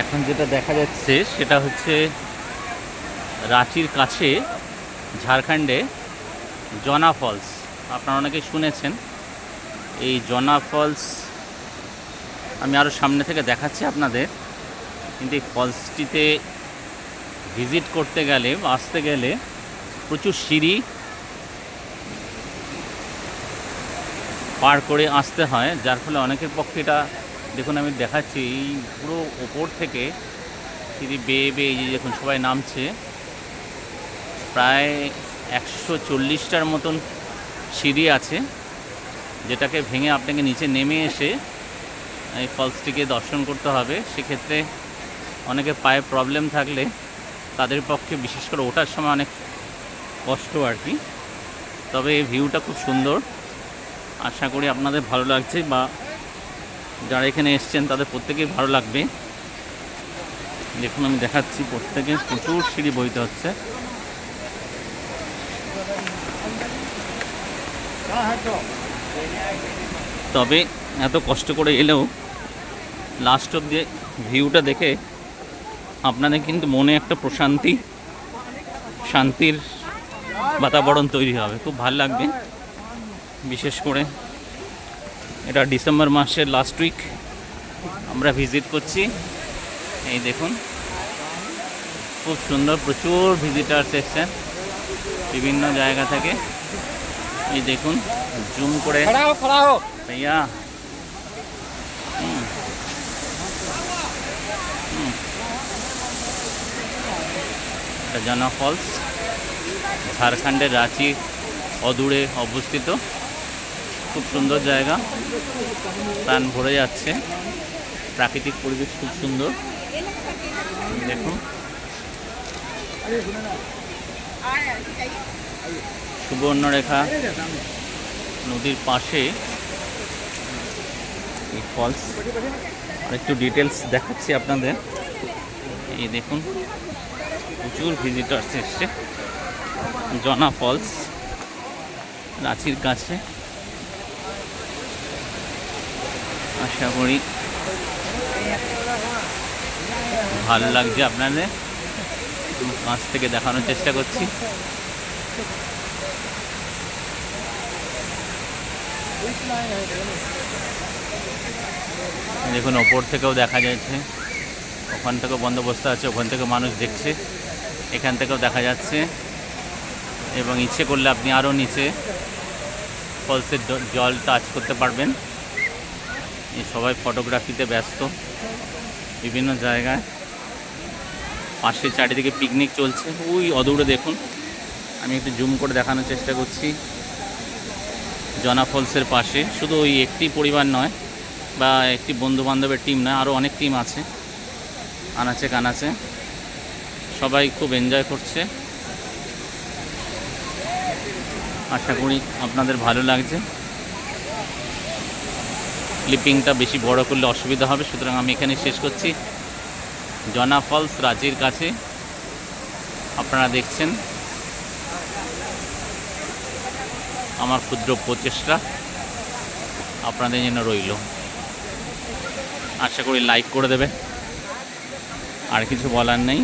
এখন যেটা দেখা যাচ্ছে সেটা হচ্ছে রাঁচির কাছে ঝাড়খণ্ডে জনা ফলস। আপনারা অনেকেই শুনেছেন এই জনা ফলস। আমি আরও সামনে থেকে দেখাচ্ছি আপনাদের। কিন্তু এই ফলসটিতে ভিজিট করতে গেলে বা আসতে গেলে প্রচুর সিঁড়ি পার করে আসতে হয়, যার ফলে অনেকের পক্ষে এটা দেখুন আমি দেখাচ্ছি এই পুরো ওপর থেকে সিঁড়ি বেয়ে বেয়ে এই যে দেখুন সবাই নামছে। প্রায় 140টার মতন সিঁড়ি আছে, যেটাকে ভেঙে আপনাকে নিচে নেমে এসে এই ফলসটিকে দর্শন করতে হবে। সেক্ষেত্রে অনেকের পায়ে প্রবলেম থাকলে তাদের পক্ষে বিশেষ করে ওঠার সময় অনেক কষ্ট আর কি। তবে এই ভিউটা খুব সুন্দর, আশা করি আপনাদের ভালো লাগছে বা যারা এখানে এসছেন তাদের প্রত্যেকেই ভালো লাগবে। দেখুন আমি দেখাচ্ছি, প্রত্যেকে প্রচুর সিঁড়ি বইতে হচ্ছে। তবে এত কষ্ট করে এলেও লাস্ট অব দিয়ে ভিউটা দেখে আপনাদের কিন্তু মনে একটা শান্তির বাতাবরণ তৈরি হবে, খুব ভালো লাগবে। বিশেষ করে এটা ডিসেম্বর মাসের লাস্ট উইক আমরা ভিজিট করছি। এই দেখুন খুব সুন্দর, প্রচুর ভিজিটার্স এসছেন বিভিন্ন জায়গা থেকে। এই দেখুন জুম করে ভাইয়া। এটা জনা ফলস ঝাড়খণ্ডের রাঁচি অদূরে অবস্থিত। খুব সুন্দর জায়গা, প্রাণ ভরে যাচ্ছে, প্রাকৃতিক পরিবেশ খুব সুন্দর। দেখুন সুবর্ণরেখা নদীর পাশে এই ফলস। আর একটু ডিটেলস দেখাচ্ছি আপনাদের। এই দেখুন প্রচুর ভিজিটার্স এসছে জনা ফলস রাঁচির কাছে। আশা করি ভালো লাগছে আপনাদের, কাছ থেকে দেখানোর চেষ্টা করছি। দেখুন ওপর থেকেও দেখা যাচ্ছে, ওখান থেকেও বন্দোবস্ত আছে, ওখান থেকে মানুষ দেখছে, এখান থেকেও দেখা যাচ্ছে। এবং ইচ্ছে করলে আপনি আরও নিচে ফলসের জল টাচ করতে পারবেন। এই সবাই ফটোগ্রাফিতে ব্যস্ত বিভিন্ন জায়গায়, পাশে চারিদিকে পিকনিক চলছে। ওই অদূরে দেখুন, আমি একটু জুম করে দেখানোর চেষ্টা করছি। জনা ফলসের পাশে শুধু ওই একটি পরিবার নয় বা একটি বন্ধু বান্ধবের টিম নয়, আরও অনেক টিম আছে আনাচে কানাচে, সবাই খুব এনজয় করছে। আশা করি আপনাদের ভালো লাগছে। ক্লিপিংটা বেশি বড় করলে অসুবিধা হবে, সুতরাং আমি এখানে শেষ করছি। জনা ফলস রাঁচির কাছে আপনারা দেখছেন। আমার ক্ষুদ্র প্রচেষ্টা আপনাদের জন্য রইল, আশা করি লাইক করে দেবে। আর কিছু বলার নেই।